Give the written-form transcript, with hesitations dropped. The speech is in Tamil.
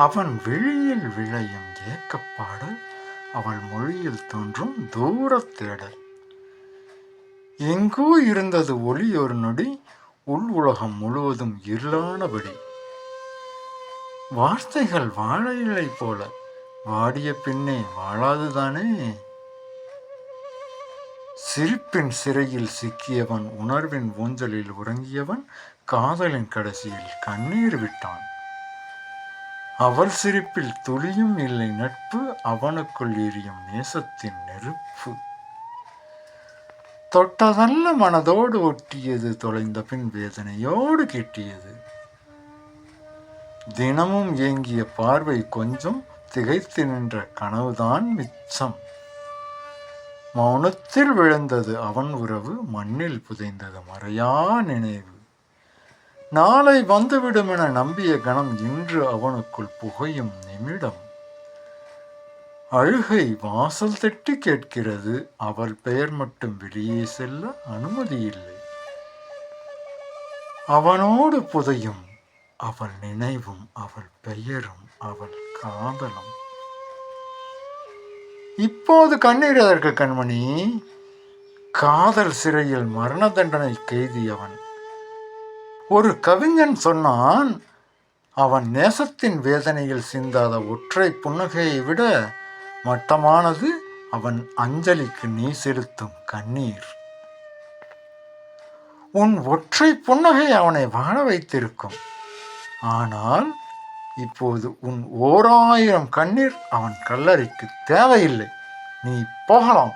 அவன் விழியில் விளையும் ஏக்கப்பாடல், அவள் மொழியில் தோன்றும் தூரத் தேடல். எங்கோ இருந்தது ஒளி ஒரு நொடி, உள் உலகம் முழுவதும் இருளானபடி. வார்த்தைகள் வாழை இலை போல வாடிய பின்னே வாழாதுதானே. சிரிப்பின் சிறையில் சிக்கியவன், உணர்வின் ஊஞ்சலில் உறங்கியவன், காதலின் கடைசியில் கண்ணீர் விட்டான். அவள் சிரிப்பில் துளியும் இல்லை நட்பு, அவனுக்குள் எரியும் நேசத்தின் நெருப்பு. தொட்டதல்ல மனதோடு ஒட்டியது, தொலைந்த பின் வேதனையோடு கிட்டியது. தினமும் ஏங்கிய பார்வை கொஞ்சம், திகைத்து நின்ற கனவுதான் மிச்சம். மௌனத்தில் விழுந்தது அவன் உறவு, மண்ணில் புதைந்தது மறையா நினைவு. நாளை வந்துவிடும் என நம்பிய கணம், இன்று அவனுக்குள் புகையும் நிமிடம். அழுகை வாசல் தட்டி கேட்கிறது, அவள் பெயர் மட்டும் வெளியே செல்ல அனுமதி இல்லை. அவனோடு புதையும் அவள் நினைவும், அவள் பெயரும், அவள் காதலும். இப்போது கண்ணீர் எதற்கு கண்மணி? காதல் சிறையில் மரண தண்டனை கைதியவன். ஒரு கவிஞன் சொன்னான், அவன் நேசத்தின் வேதனையில் சிந்தாத ஒற்றை புன்னகையை விட மட்டமானது அவன் அஞ்சலிக்கு நீ செலுத்தும் கண்ணீர். உன் ஒற்றை புன்னகை அவனை வாழ வைத்திருக்கும். ஆனால் இப்போது உன் 1000 கண்ணீர் அவன் கல்லறைக்கு தேவையில்லை. நீ போகலாம்.